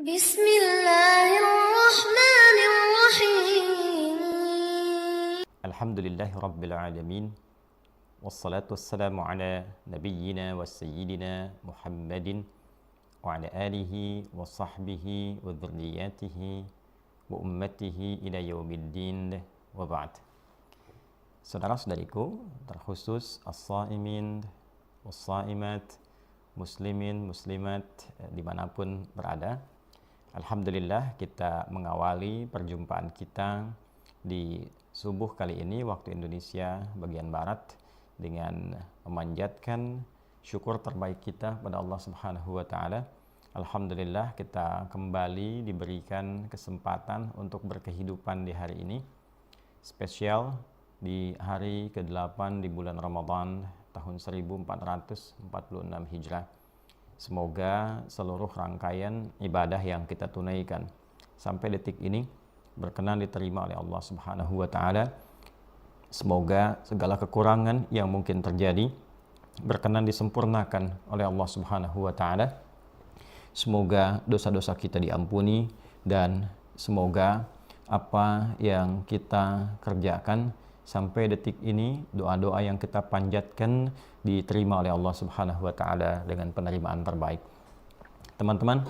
Bismillahirrahmanirrahim. Alhamdulillahi Rabbil Alamin. Wassalatu wassalamu ala nabiyyina wa sayyidina Muhammadin wa ala alihi wa sahbihi wa dhurriyyatihi wa ummatihi ila yaumiddin wa ba'd. Saudara-saudariku, terkhusus as-saimin was-saimat, muslimin, muslimat dimanapun berada, alhamdulillah kita mengawali perjumpaan kita di subuh kali ini waktu Indonesia bagian Barat dengan memanjatkan syukur terbaik kita pada Allah Subhanahu wa taala. Alhamdulillah kita kembali diberikan kesempatan untuk berkehidupan di hari ini, spesial di hari ke-8 di bulan Ramadan tahun 1446 Hijrah. Semoga seluruh rangkaian ibadah yang kita tunaikan sampai detik ini berkenan diterima oleh Allah Subhanahu wa taala. Semoga segala kekurangan yang mungkin terjadi berkenan disempurnakan oleh Allah Subhanahu wa taala. Semoga dosa-dosa kita diampuni dan semoga apa yang kita kerjakan sampai detik ini, doa-doa yang kita panjatkan diterima oleh Allah Subhanahu wa taala dengan penerimaan terbaik. Teman-teman,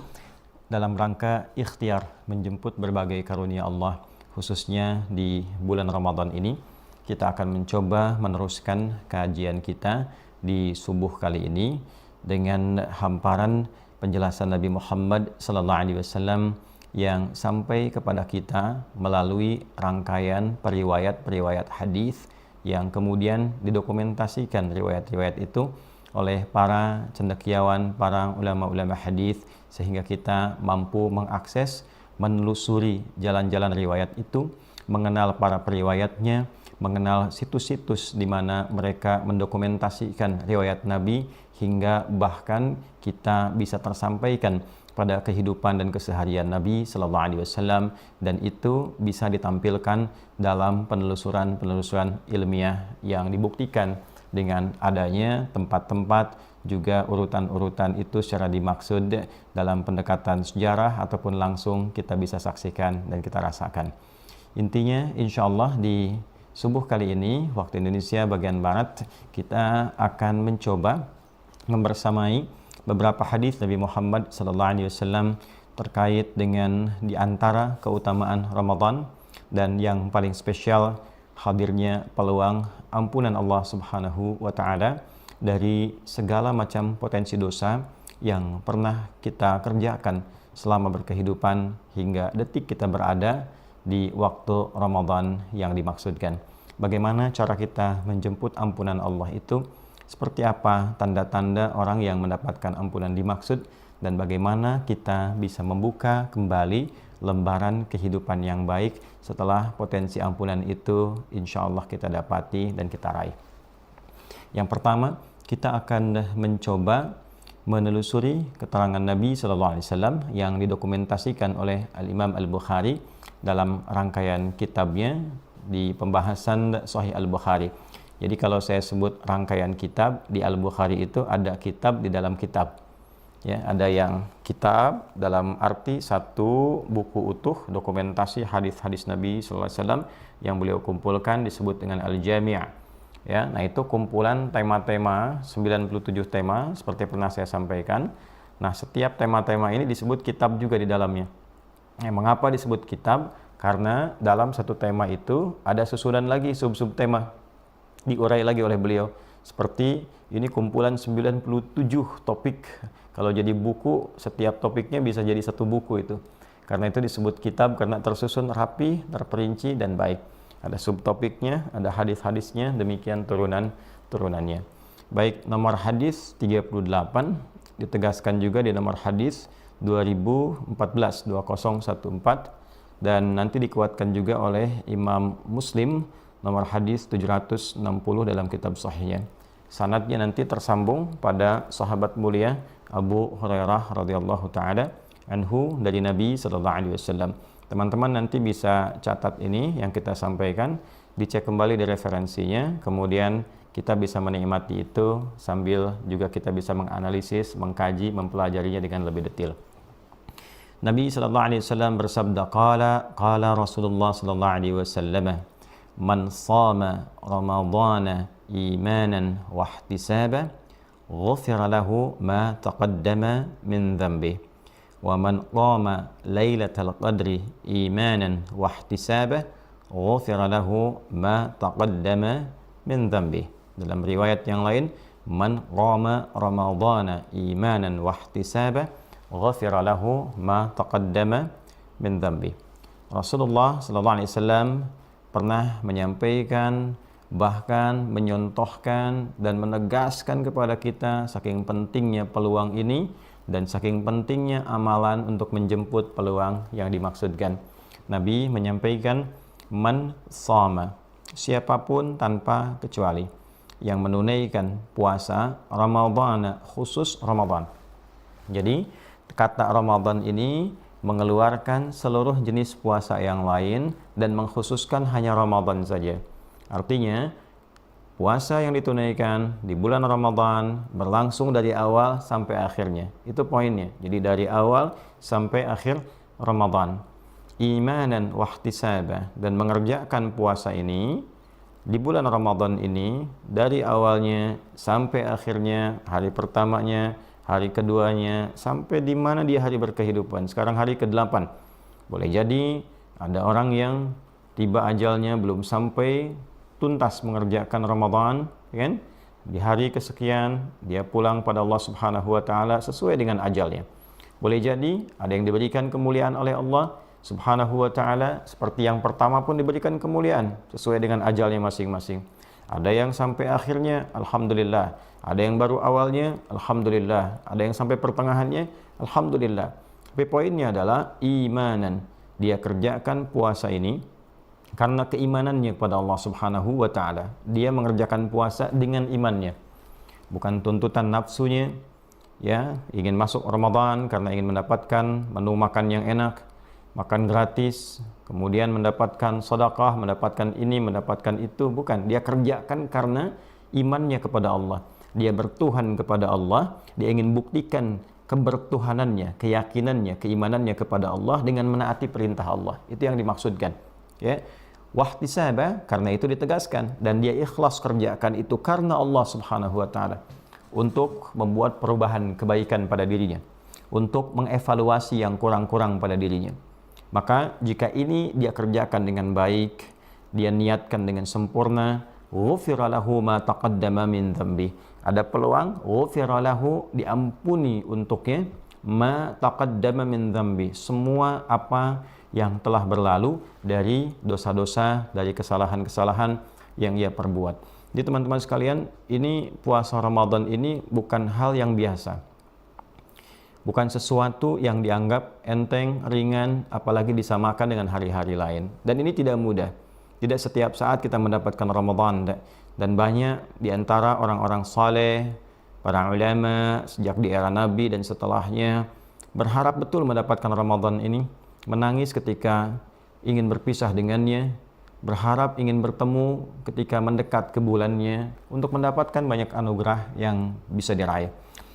dalam rangka ikhtiar menjemput berbagai karunia Allah, khususnya di bulan Ramadan ini, kita akan mencoba meneruskan kajian kita di subuh kali ini dengan hamparan penjelasan Nabi Muhammad SAW yang sampai kepada kita melalui rangkaian periwayat-periwayat hadis yang kemudian didokumentasikan riwayat-riwayat itu oleh para cendekiawan, para ulama-ulama hadis, sehingga kita mampu mengakses, menelusuri jalan-jalan riwayat itu, mengenal para periwayatnya, mengenal situs-situs di mana mereka mendokumentasikan riwayat Nabi, hingga bahkan kita bisa tersampaikan pada kehidupan dan keseharian Nabi Sallallahu Alaihi Wasallam, dan itu bisa ditampilkan dalam penelusuran ilmiah yang dibuktikan dengan adanya tempat-tempat, juga urutan-urutan itu secara dimaksud dalam pendekatan sejarah ataupun langsung kita bisa saksikan dan kita rasakan. Intinya insya Allah di subuh kali ini waktu Indonesia bagian Barat kita akan mencoba membersamai beberapa hadis Nabi Muhammad SAW terkait dengan di antara keutamaan Ramadan dan yang paling spesial hadirnya peluang ampunan Allah Subhanahu wa taala dari segala macam potensi dosa yang pernah kita kerjakan selama berkehidupan hingga detik kita berada di waktu Ramadan yang dimaksudkan. Bagaimana cara kita menjemput ampunan Allah itu? Seperti apa tanda-tanda orang yang mendapatkan ampunan dimaksud, dan bagaimana kita bisa membuka kembali lembaran kehidupan yang baik setelah potensi ampunan itu insya Allah kita dapati dan kita raih. Yang pertama, kita akan mencoba menelusuri keterangan Nabi SAW yang didokumentasikan oleh Al-Imam Al-Bukhari dalam rangkaian kitabnya di pembahasan Sahih Al-Bukhari. Jadi kalau saya sebut rangkaian kitab di Al-Bukhari itu ada kitab di dalam kitab. Ya, ada yang kitab dalam arti satu buku utuh dokumentasi hadis-hadis Nabi SAW yang beliau kumpulkan disebut dengan Al-Jami'. Ya, nah itu kumpulan tema-tema 97 tema seperti pernah saya sampaikan. Nah, setiap tema-tema ini disebut kitab juga di dalamnya. Mengapa disebut kitab? Karena dalam satu tema itu ada susunan lagi sub-sub tema, diurai lagi oleh beliau. Seperti ini kumpulan 97 topik. Kalau jadi buku, setiap topiknya bisa jadi satu buku itu. Karena itu disebut kitab, karena tersusun rapi, terperinci, dan baik. Ada subtopiknya, ada hadis-hadisnya, demikian turunannya. Baik, nomor hadis 38 ditegaskan juga di nomor hadis 2014, dan nanti dikuatkan juga oleh Imam Muslim nomor hadis 760 dalam kitab sahihnya. Sanadnya nanti tersambung pada sahabat mulia Abu Hurairah radhiyallahu taala anhu dari Nabi sallallahu alaihi wasallam. Teman-teman nanti bisa catat ini yang kita sampaikan, dicek kembali di referensinya, kemudian kita bisa menikmati itu sambil juga kita bisa menganalisis, mengkaji, mempelajarinya dengan lebih detail. Nabi sallallahu alaihi wasallam bersabda, qala Rasulullah sallallahu alaihi wasallam, man shama ramadhana imanan wa ihtisaba ghufira lahu ma taqaddama min dhanbihi wa man qama lailatal qadri imanan wa ihtisaba ghufira lahu ma taqaddama min dhanbihi. Dalam riwayat yang lain, man qama ramadhana imanan wa ihtisaba ghafira lahu ma taqaddama min dhanbi. Rasulullah sallallahu alaihi wasallam pernah menyampaikan, bahkan menyontohkan dan menegaskan kepada kita saking pentingnya peluang ini dan saking pentingnya amalan untuk menjemput peluang yang dimaksudkan. Nabi menyampaikan, man shama, siapapun tanpa kecuali yang menunaikan puasa Ramadan, khusus Ramadan. Jadi kata Ramadan ini mengeluarkan seluruh jenis puasa yang lain dan mengkhususkan hanya Ramadan saja. Artinya, puasa yang ditunaikan di bulan Ramadan berlangsung dari awal sampai akhirnya. Itu poinnya. Jadi dari awal sampai akhir Ramadan. Imanan wa ihtisaba, dan mengerjakan puasa ini di bulan Ramadan ini dari awalnya sampai akhirnya, hari pertamanya, hari keduanya, sampai di mana dia hari berkehidupan. Sekarang hari ke-8. Boleh jadi ada orang yang tiba ajalnya belum sampai tuntas mengerjakan Ramadan, kan? Di hari kesekian dia pulang pada Allah Subhanahu wa taala sesuai dengan ajalnya. Boleh jadi ada yang diberikan kemuliaan oleh Allah Subhanahu wa taala, seperti yang pertama pun diberikan kemuliaan sesuai dengan ajalnya masing-masing. Ada yang sampai akhirnya, alhamdulillah. Ada yang baru awalnya, alhamdulillah. Ada yang sampai pertengahannya, alhamdulillah. Tapi poinnya adalah imanan. Dia kerjakan puasa ini karena keimanannya kepada Allah Subhanahu wa taala. Dia mengerjakan puasa dengan imannya. Bukan tuntutan nafsunya, ya, ingin masuk Ramadan karena ingin mendapatkan menu makan yang enak, makan gratis, kemudian mendapatkan sedekah, mendapatkan ini, mendapatkan itu. Bukan, dia kerjakan karena imannya kepada Allah. Dia bertuhan kepada Allah, dia ingin buktikan kebertuhanannya, keyakinannya, keimanannya kepada Allah dengan menaati perintah Allah. Itu yang dimaksudkan, ya. Wahtisaba, karena itu ditegaskan, dan dia ikhlas kerjakan itu karena Allah Subhanahu wa taala, untuk membuat perubahan kebaikan pada dirinya, untuk mengevaluasi yang kurang-kurang pada dirinya. Maka jika ini dia kerjakan dengan baik, dia niatkan dengan sempurna, ghufira lahu ma taqaddama min dhanbi. Ada peluang ghufira lahu, diampuni untuknya, ma taqaddama min dhanbi, semua apa yang telah berlalu dari dosa-dosa, dari kesalahan-kesalahan yang ia perbuat. Jadi teman-teman sekalian, ini puasa Ramadan ini bukan hal yang biasa. Bukan sesuatu yang dianggap enteng, ringan, apalagi disamakan dengan hari-hari lain. Dan ini tidak mudah. Tidak setiap saat kita mendapatkan Ramadan. Dan banyak di antara orang-orang saleh, para ulama sejak di era Nabi dan setelahnya berharap betul mendapatkan Ramadan ini, menangis ketika ingin berpisah dengannya, berharap ingin bertemu ketika mendekat ke bulannya untuk mendapatkan banyak anugerah yang bisa diraih.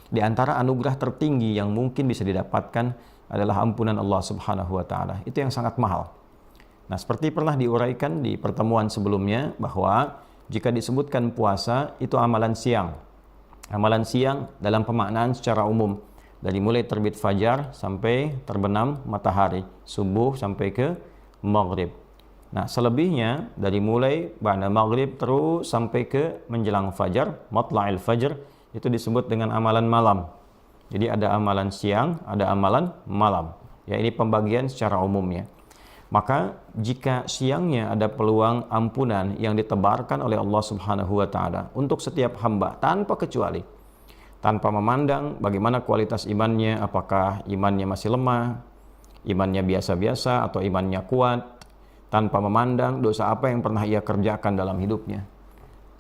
Di antara anugerah tertinggi yang mungkin bisa didapatkan adalah ampunan Allah Subhanahu wa taala. Itu yang sangat mahal. Nah, seperti pernah diuraikan di pertemuan sebelumnya bahwa jika disebutkan puasa itu amalan siang. Amalan siang dalam pemaknaan secara umum, dari mulai terbit fajar sampai terbenam matahari, subuh sampai ke maghrib. Nah, selebihnya dari mulai ba'da maghrib terus sampai ke menjelang fajar, matla'il fajr, itu disebut dengan amalan malam. Jadi ada amalan siang, ada amalan malam. Ya, ini pembagian secara umumnya. Maka jika siangnya ada peluang ampunan yang ditebarkan oleh Allah Subhanahu wa taala untuk setiap hamba tanpa kecuali, tanpa memandang bagaimana kualitas imannya, apakah imannya masih lemah, imannya biasa-biasa atau imannya kuat, tanpa memandang dosa apa yang pernah ia kerjakan dalam hidupnya.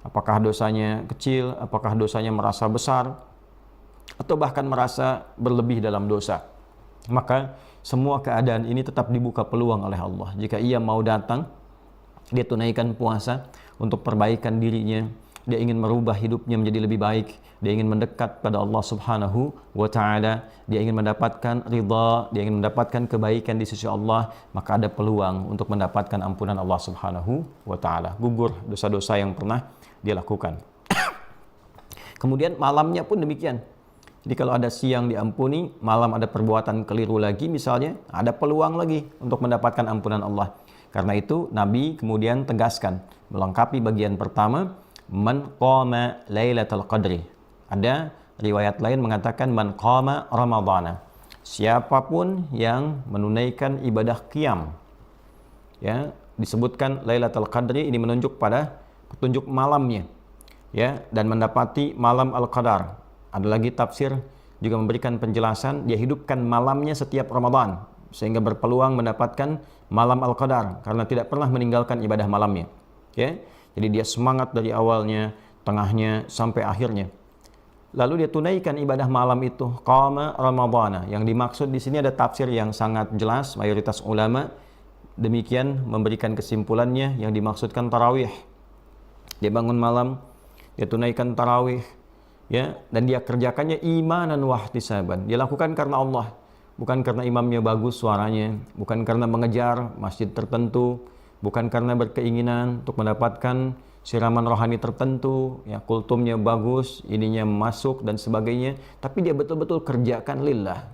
Apakah dosanya kecil, apakah dosanya merasa besar, atau bahkan merasa berlebih dalam dosa. Maka semua keadaan ini tetap dibuka peluang oleh Allah. Jika ia mau datang, dia tunaikan puasa untuk perbaikan dirinya, dia ingin merubah hidupnya menjadi lebih baik, dia ingin mendekat pada Allah Subhanahu wa taala, dia ingin mendapatkan ridha, dia ingin mendapatkan kebaikan di sisi Allah, maka ada peluang untuk mendapatkan ampunan Allah Subhanahu wa taala. Gugur dosa-dosa yang pernah dia lakukan. Kemudian malamnya pun demikian. Jadi kalau ada siang diampuni, malam ada perbuatan keliru lagi misalnya, ada peluang lagi untuk mendapatkan ampunan Allah. Karena itu Nabi kemudian tegaskan, melengkapi bagian pertama, man qama lailatul qadri. Ada riwayat lain mengatakan man qama ramadhana. Siapapun yang menunaikan ibadah qiyam. Ya, disebutkan lailatul qadri ini menunjuk pada petunjuk malamnya. Ya, dan mendapati malam al-qadar. Ada lagi tafsir juga memberikan penjelasan, dia hidupkan malamnya setiap Ramadan sehingga berpeluang mendapatkan malam Al-Qadar karena tidak pernah meninggalkan ibadah malamnya. Ya. Jadi dia semangat dari awalnya, tengahnya sampai akhirnya. Lalu dia tunaikan ibadah malam itu, qama ramadhana. Yang dimaksud di sini ada tafsir yang sangat jelas, mayoritas ulama demikian memberikan kesimpulannya, yang dimaksudkan tarawih. Dia bangun malam, dia tunaikan tarawih, ya, dan dia kerjakannya imanan wahtisaban. Dia lakukan karena Allah, bukan karena imamnya bagus suaranya, bukan karena mengejar masjid tertentu, bukan karena berkeinginan untuk mendapatkan siraman rohani tertentu, ya, kultumnya bagus, ininya masuk dan sebagainya, tapi dia betul-betul kerjakan lillah.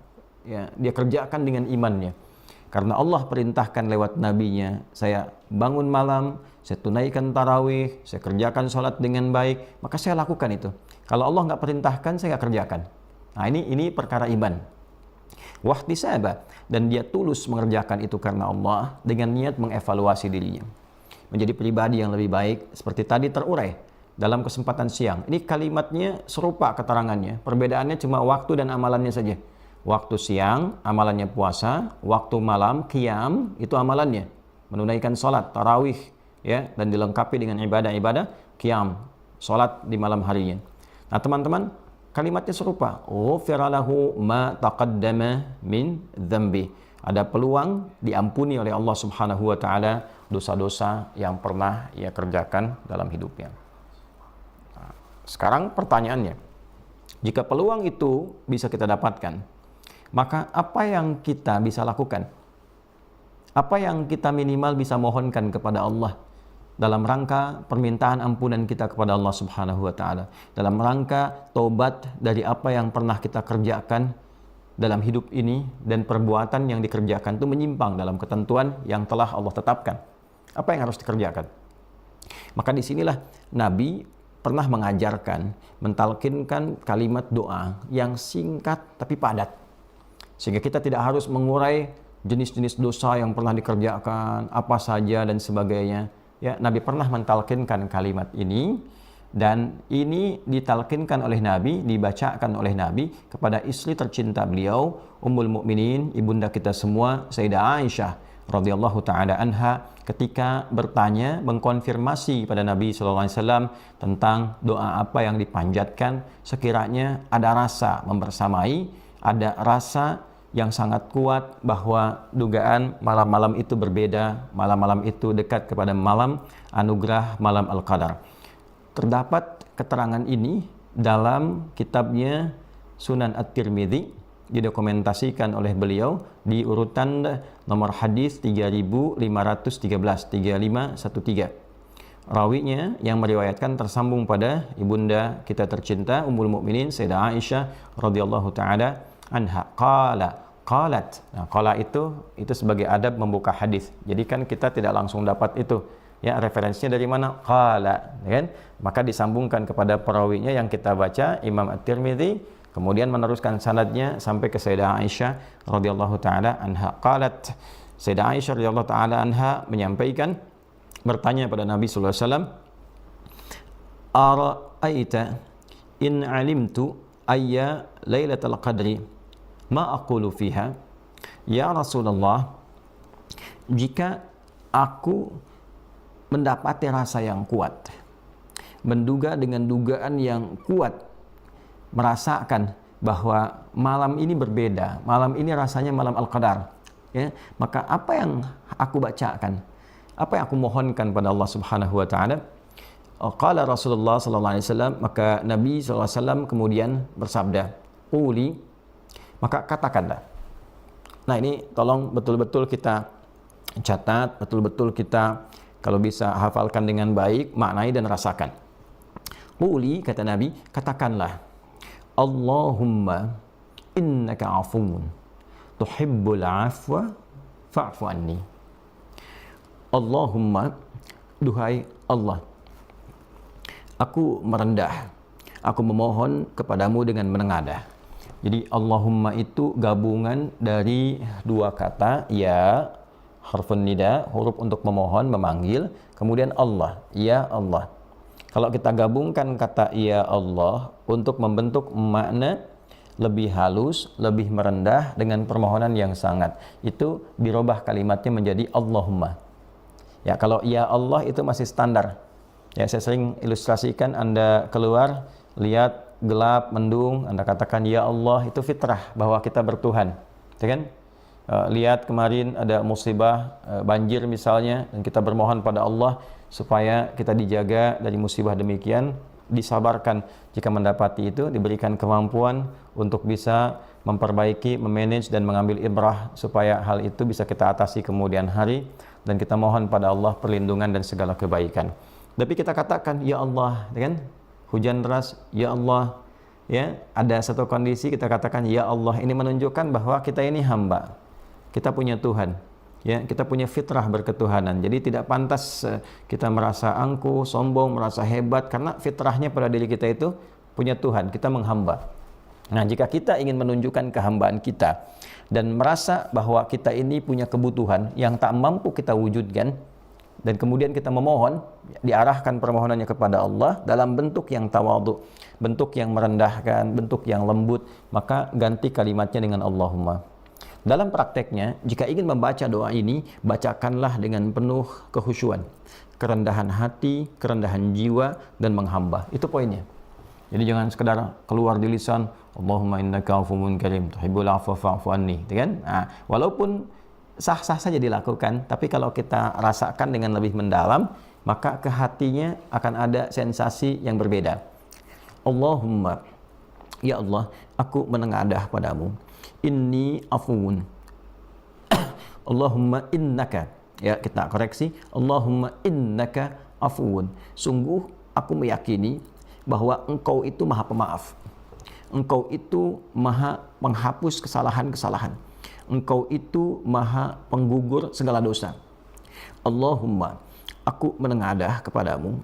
Ya, dia kerjakan dengan imannya. Karena Allah perintahkan lewat nabinya, saya bangun malam, saya tunaikan tarawih, saya kerjakan sholat dengan baik, maka saya lakukan itu. Kalau Allah nggak perintahkan, saya nggak kerjakan. Nah, ini perkara iman. Wahtisaba, dan dia tulus mengerjakan itu karena Allah dengan niat mengevaluasi dirinya. Menjadi pribadi yang lebih baik, seperti tadi terurai dalam kesempatan siang. Ini kalimatnya serupa keterangannya, perbedaannya cuma waktu dan amalannya saja. Waktu siang, amalannya puasa, waktu malam, qiyam, itu amalannya. Menunaikan sholat, tarawih, ya, dan dilengkapi dengan ibadah-ibadah, qiyam, sholat di malam harinya. Nah teman-teman, kalimatnya serupa. Ghufira lahu ma taqaddama min dzambi. Ada peluang diampuni oleh Allah Subhanahu wa taala dosa-dosa yang pernah ia kerjakan dalam hidupnya. Nah, sekarang pertanyaannya, jika peluang itu bisa kita dapatkan, maka apa yang kita bisa lakukan? Apa yang kita minimal bisa mohonkan kepada Allah dalam rangka permintaan ampunan kita kepada Allah Subhanahu wa taala, dalam rangka tobat dari apa yang pernah kita kerjakan dalam hidup ini dan perbuatan yang dikerjakan itu menyimpang dalam ketentuan yang telah Allah tetapkan. Apa yang harus dikerjakan? Maka disinilah Nabi pernah mengajarkan, mentalkinkan kalimat doa yang singkat tapi padat. Sehingga kita tidak harus mengurai jenis-jenis dosa yang pernah dikerjakan, apa saja dan sebagainya. Ya, Nabi pernah mentalkinkan kalimat ini, dan ini ditalkinkan oleh Nabi, dibacakan oleh Nabi kepada istri tercinta beliau, Ummul Mukminin, ibunda kita semua, Sayyidah Aisyah radhiyallahu taala anha, ketika bertanya, mengkonfirmasi pada Nabi sallallahu alaihi wasallam tentang doa apa yang dipanjatkan, sekiranya ada rasa membersamai, ada rasa yang sangat kuat bahwa dugaan malam-malam itu berbeda, malam-malam itu dekat kepada malam anugerah malam Al-Qadar. Terdapat keterangan ini dalam kitabnya Sunan At-Tirmidzi, didokumentasikan oleh beliau di urutan nomor hadis 3513. Rawinya yang meriwayatkan tersambung pada ibunda kita tercinta Ummul Mukminin Sayyidah Aisyah radhiyallahu taala anha, qalat. Nah, qala itu sebagai adab membuka hadis. Jadi kan kita tidak langsung dapat itu, ya, referensinya dari mana? Qala, kan? Maka disambungkan kepada perawinya yang kita baca Imam At-Tirmidzi, kemudian meneruskan sanadnya sampai ke Sayyidah Aisyah radhiyallahu taala anha. Qalat, Sayyidah Aisyah radhiyallahu taala anha menyampaikan, bertanya pada Nabi sallallahu alaihi wasallam, "Ara'aita in 'alimtu ayya lailatul qadri ma aqulu fiha?" Ya Rasulullah, jika aku mendapati rasa yang kuat, menduga dengan dugaan yang kuat, merasakan bahwa malam ini berbeda, malam ini rasanya malam Al-Qadar, ya, maka apa yang aku bacakan, apa yang aku mohonkan pada Allah Subhanahu wa taala? Qala Rasulullah sallallahu alaihi wasallam, maka Nabi sallallahu alaihi wasallam kemudian bersabda, "Quli," maka katakanlah. Nah, ini tolong betul-betul kita catat, betul-betul kita kalau bisa hafalkan dengan baik, maknai dan rasakan. Quli, kata Nabi, katakanlah, Allahumma innaka afuwun tuhibbul afwa fa'fu anni. Allahumma, duhai Allah, aku merendah, aku memohon kepadamu dengan menengadah. Jadi Allahumma itu gabungan dari dua kata, ya, harfun nida, huruf untuk memohon, memanggil, kemudian Allah, ya Allah. Kalau kita gabungkan kata ya Allah untuk membentuk makna lebih halus, lebih merendah dengan permohonan yang sangat, itu dirubah kalimatnya menjadi Allahumma. Ya, kalau ya Allah itu masih standar. Ya, saya sering ilustrasikan, Anda keluar, lihat gelap, mendung, Anda katakan ya Allah, itu fitrah bahwa kita bertuhan. Ya kan? Lihat kemarin ada musibah, banjir misalnya, dan kita bermohon pada Allah supaya kita dijaga dari musibah demikian, disabarkan jika mendapati itu, diberikan kemampuan untuk bisa memperbaiki, memanage dan mengambil ibrah supaya hal itu bisa kita atasi kemudian hari, dan kita mohon pada Allah perlindungan dan segala kebaikan. Tapi kita katakan ya Allah, kan? Hujan deras, ya Allah, ya, ada satu kondisi kita katakan ya Allah, ini menunjukkan bahwa kita ini hamba. Kita punya Tuhan, ya, kita punya fitrah berketuhanan. Jadi tidak pantas kita merasa angkuh, sombong, merasa hebat, karena fitrahnya pada diri kita itu punya Tuhan, kita menghamba. Nah, jika kita ingin menunjukkan kehambaan kita dan merasa bahwa kita ini punya kebutuhan yang tak mampu kita wujudkan, dan kemudian kita memohon, diarahkan permohonannya kepada Allah dalam bentuk yang tawadhu, bentuk yang merendahkan, bentuk yang lembut, maka ganti kalimatnya dengan Allahumma. Dalam prakteknya, jika ingin membaca doa ini, bacakanlah dengan penuh kekhusyuan, kerendahan hati, kerendahan jiwa, dan menghamba. Itu poinnya. Jadi jangan sekedar keluar di lisan, Allahumma innaka afuwwun karim, tuhibbul afwa fa'fu anni, kan? Nah, walaupun sah-sah saja dilakukan, tapi kalau kita rasakan dengan lebih mendalam, maka ke hatinya akan ada sensasi yang berbeda. Allahumma, ya Allah, aku menengadah padamu. Inni afuun. Allahumma innaka, ya, kita koreksi, Allahumma innaka afuun. Sungguh aku meyakini bahwa Engkau itu Maha Pemaaf. Engkau itu Maha Penghapus kesalahan-kesalahan. Engkau itu Maha Penggugur segala dosa. Allahumma, aku menengadah kepadamu.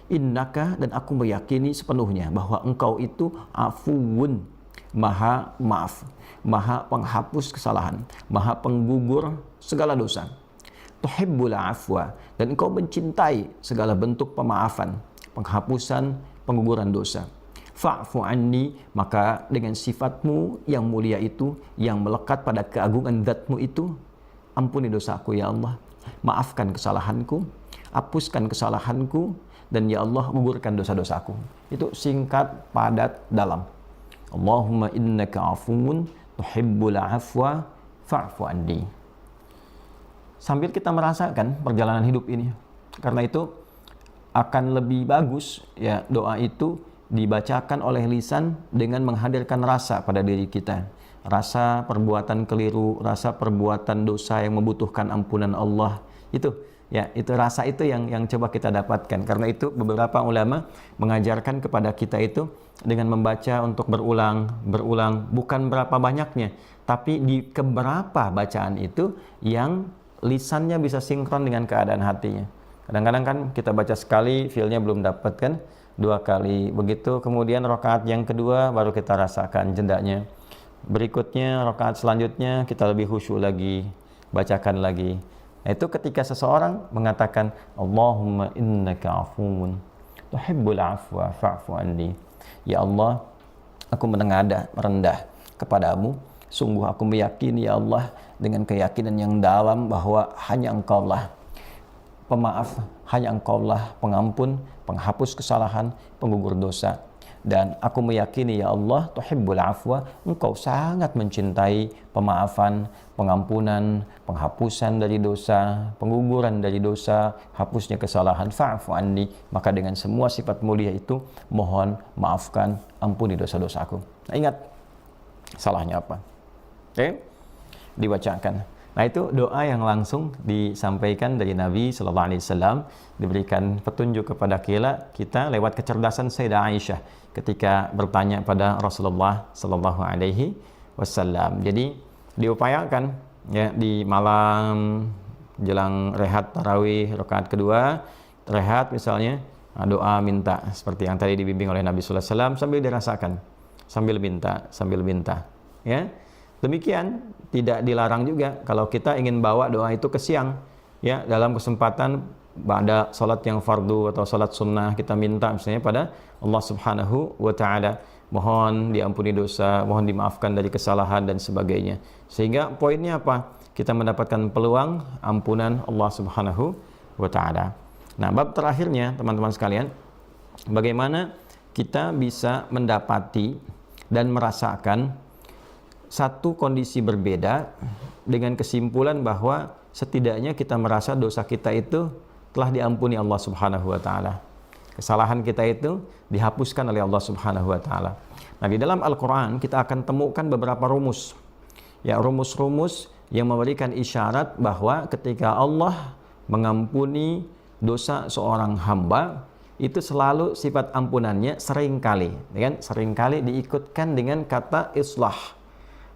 Innaka, dan aku meyakini sepenuhnya bahwa Engkau itu afuun, Maha Maaf, Maha Penghapus kesalahan, Maha Penggugur segala dosa. Tuhibbul afwa, dan Engkau mencintai segala bentuk pemaafan, penghapusan, pengguguran dosa. Fa'fu anni, maka dengan sifatmu yang mulia itu, yang melekat pada keagungan zatmu itu, ampuni dosaku ya Allah, maafkan kesalahanku, hapuskan kesalahanku, dan ya Allah gugurkan dosa-dosaku. Itu singkat, padat, dalam. Allahumma innaka afuwun tuhibbul afwa fa'fu anni. Sambil kita merasakan perjalanan hidup ini. Karena itu akan lebih bagus, ya, doa itu dibacakan oleh lisan dengan menghadirkan rasa pada diri kita. Rasa perbuatan keliru, rasa perbuatan dosa yang membutuhkan ampunan Allah. Itu, ya, itu rasa itu yang coba kita dapatkan. Karena itu beberapa ulama mengajarkan kepada kita itu dengan membaca untuk berulang, bukan berapa banyaknya, tapi di keberapa bacaan itu yang lisannya bisa sinkron dengan keadaan hatinya. Kadang-kadang kan kita baca sekali, feel-nya belum dapat kan, 2 kali, begitu kemudian rakaat yang kedua baru kita rasakan jedanya. Berikutnya rakaat selanjutnya kita lebih khusyuk lagi, bacakan lagi. Nah, itu ketika seseorang mengatakan Allahumma innaka afuwun tuhibbul afwa fa'fu anni. Ya Allah, aku menengadah, merendah kepadamu. Sungguh aku meyakini ya Allah dengan keyakinan yang dalam bahwa hanya Engkau lah pemaaf, hanya Engkau lah pengampun, penghapus kesalahan, penggugur dosa. dan aku meyakini ya Allah tuhibbul afwa, engkau sangat mencintai pemaafan, pengampunan, penghapusan dari dosa, pengguguran dari dosa, hapusnya kesalahan. Fa'fu anni, maka dengan semua sifat mulia itu mohon maafkan, ampuni dosa-dosaku. Nah, ingat salahnya apa? Oke? Dibacakan. Nah, itu doa yang langsung disampaikan dari Nabi sallallahu alaihi wasallam, diberikan petunjuk kepada kita lewat kecerdasan Sayyidah Aisyah ketika bertanya pada Rasulullah sallallahu alaihi wasallam. Jadi diupayakan ya di malam jelang rehat tarawih rakaat kedua, rehat misalnya, doa minta seperti yang tadi dibimbing oleh Nabi sallallahu alaihi wasallam sambil dirasakan, sambil minta, ya. Demikian tidak dilarang juga kalau kita ingin bawa doa itu ke siang, ya, dalam kesempatan pada salat yang fardu atau salat sunnah, kita minta misalnya pada Allah Subhanahu wa taala, mohon diampuni dosa, mohon dimaafkan dari kesalahan dan sebagainya. Sehingga poinnya apa? Kita mendapatkan peluang ampunan Allah Subhanahu wa taala. Nah, bab terakhirnya teman-teman sekalian, bagaimana kita bisa mendapati dan merasakan satu kondisi berbeda dengan kesimpulan bahwa setidaknya kita merasa dosa kita itu telah diampuni Allah Subhanahu wa taala. Kesalahan kita itu dihapuskan oleh Allah Subhanahu wa taala. Nah, di dalam Al-Qur'an kita akan temukan beberapa rumus. Ya, rumus-rumus yang memberikan isyarat bahwa ketika Allah mengampuni dosa seorang hamba, itu selalu sifat ampunannya seringkali, kan? Seringkali diikutkan dengan kata islah.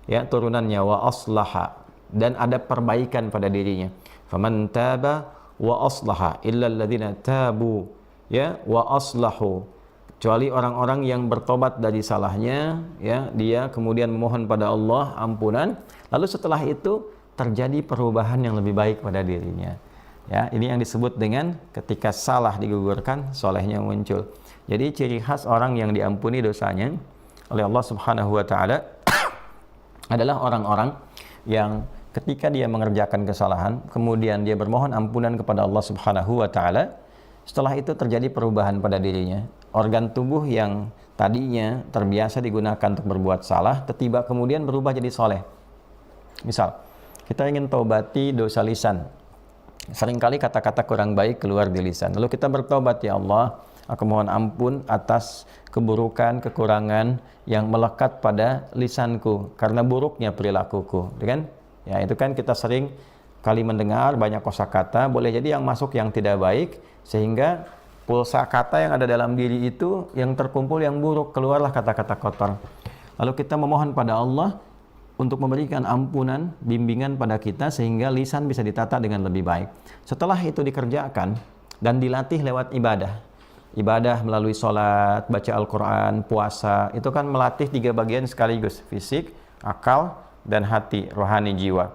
Ya, turunannya wa aslaha, dan ada perbaikan pada dirinya. Faman taba wa aslaha illa alladziina tabu, ya, wa aslahu, kecuali orang-orang yang bertobat dari salahnya, ya, dia kemudian memohon pada Allah ampunan, lalu setelah itu terjadi perubahan yang lebih baik pada dirinya. Ya, ini yang disebut dengan ketika salah digugurkan, solehnya muncul. Jadi ciri khas orang yang diampuni dosanya oleh Allah Subhanahu wa taala adalah orang-orang yang ketika dia mengerjakan kesalahan, kemudian dia bermohon ampunan kepada Allah Subhanahu wa taala, setelah itu terjadi perubahan pada dirinya. Organ tubuh yang tadinya terbiasa digunakan untuk berbuat salah, tiba-tiba kemudian berubah jadi soleh. Misal, kita ingin taubati dosa lisan. Seringkali kata-kata kurang baik keluar di lisan. Lalu kita bertobat, ya Allah, aku mohon ampun atas keburukan, kekurangan yang melekat pada lisanku karena buruknya perilakuku, kan? Ya, itu kan kita sering kali mendengar banyak kosakata, boleh jadi yang masuk yang tidak baik, sehingga pulsa kata yang ada dalam diri itu yang terkumpul yang buruk, keluarlah kata-kata kotor. Lalu kita memohon pada Allah untuk memberikan ampunan, bimbingan pada kita sehingga lisan bisa ditata dengan lebih baik. Setelah itu dikerjakan dan dilatih lewat ibadah melalui sholat, baca Al-Quran, puasa, itu kan melatih 3 bagian sekaligus, fisik, akal, dan hati, rohani, jiwa.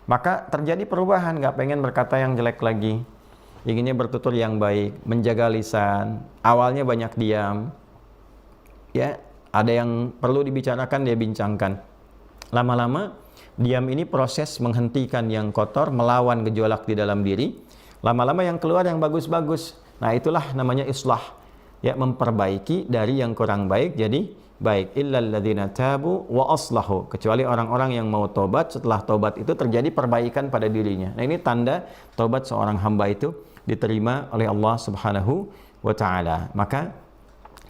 Maka terjadi perubahan, nggak pengen berkata yang jelek lagi, inginnya bertutur yang baik, menjaga lisan, awalnya banyak diam, ya, ada yang perlu dibicarakan, dia bincangkan. Lama-lama, diam ini proses menghentikan yang kotor, melawan gejolak di dalam diri, lama-lama yang keluar yang bagus-bagus. Nah, itulah namanya islah, ya, memperbaiki dari yang kurang baik jadi baik. Illal ladzina tabu wa aslahu, kecuali orang-orang yang mau tobat, setelah tobat itu terjadi perbaikan pada dirinya. Nah, ini tanda tobat seorang hamba itu diterima oleh Allah Subhanahu wa taala. Maka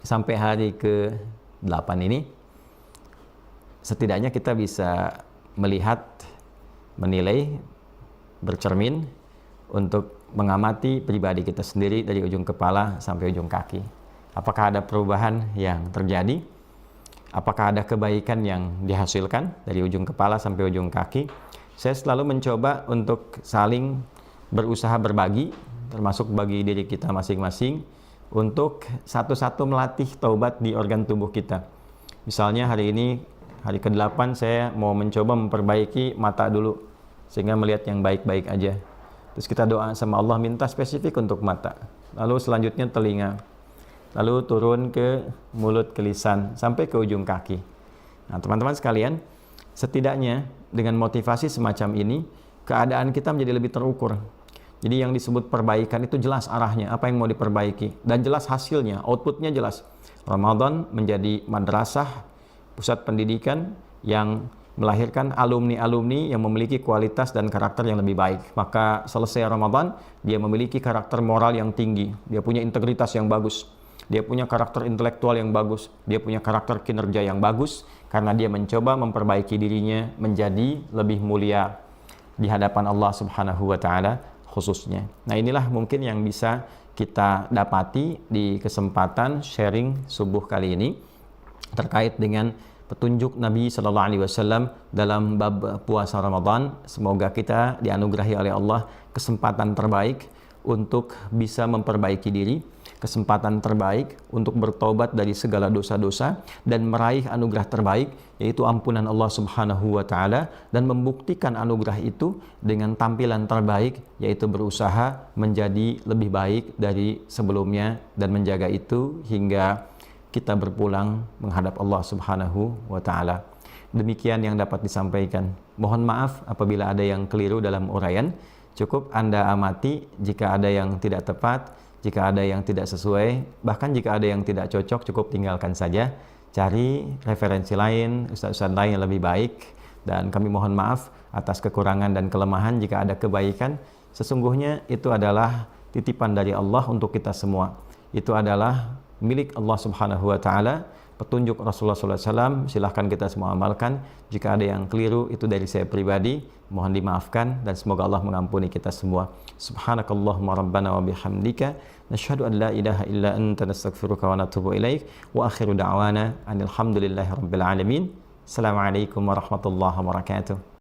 sampai hari ke-8 ini setidaknya kita bisa melihat, menilai, bercermin untuk mengamati pribadi kita sendiri dari ujung kepala sampai ujung kaki. Apakah ada perubahan yang terjadi? Apakah ada kebaikan yang dihasilkan dari ujung kepala sampai ujung kaki? Saya selalu mencoba untuk saling berusaha berbagi, termasuk bagi diri kita masing-masing, untuk satu-satu melatih taubat di organ tubuh kita. Misalnya hari ini, hari ke-8, saya mau mencoba memperbaiki mata dulu, sehingga melihat yang baik-baik aja. Terus kita doa sama Allah, minta spesifik untuk mata. Lalu selanjutnya telinga. Lalu turun ke mulut, ke lisan, sampai ke ujung kaki. Nah, teman-teman sekalian, setidaknya dengan motivasi semacam ini, keadaan kita menjadi lebih terukur. Jadi yang disebut perbaikan itu jelas arahnya, apa yang mau diperbaiki, dan jelas hasilnya, outputnya jelas. Ramadan menjadi madrasah, pusat pendidikan yang melahirkan alumni-alumni yang memiliki kualitas dan karakter yang lebih baik. Maka selesai Ramadan, dia memiliki karakter moral yang tinggi, dia punya integritas yang bagus, dia punya karakter intelektual yang bagus, dia punya karakter kinerja yang bagus, karena dia mencoba memperbaiki dirinya menjadi lebih mulia di hadapan Allah Subhanahu wa Ta'ala khususnya. Nah, inilah mungkin yang bisa kita dapati di kesempatan sharing subuh kali ini terkait dengan petunjuk Nabi Sallallahu Alaihi Wasallam dalam bab puasa Ramadan. Semoga kita dianugerahi oleh Allah kesempatan terbaik untuk bisa memperbaiki diri, kesempatan terbaik untuk bertobat dari segala dosa-dosa dan meraih anugerah terbaik, yaitu ampunan Allah Subhanahu wa Ta'ala, dan membuktikan anugerah itu dengan tampilan terbaik, yaitu berusaha menjadi lebih baik dari sebelumnya dan menjaga itu hingga kita berpulang menghadap Allah Subhanahu wa Ta'ala. Demikian yang dapat disampaikan. Mohon maaf apabila ada yang keliru dalam uraian. Cukup Anda amati jika ada yang tidak tepat, jika ada yang tidak sesuai, bahkan jika ada yang tidak cocok, cukup tinggalkan saja. Cari referensi lain, ustaz-ustaz lain yang lebih baik, dan kami mohon maaf atas kekurangan dan kelemahan. Jika ada kebaikan, sesungguhnya itu adalah titipan dari Allah untuk kita semua. Itu adalah milik Allah Subhanahu wa Ta'ala, petunjuk Rasulullah SAW, silahkan kita semua amalkan. Jika ada yang keliru, itu dari saya pribadi, mohon dimaafkan, dan semoga Allah mengampuni kita semua. Subhanakallahumma rabbana wa bihamdika, nashhadu an la ilaha illa anta, nastaghfiruka wa natubu ilaik, wa akhiru da'wana anil hamdulillahi rabbil alamin. Assalamualaikum warahmatullahi wabarakatuh.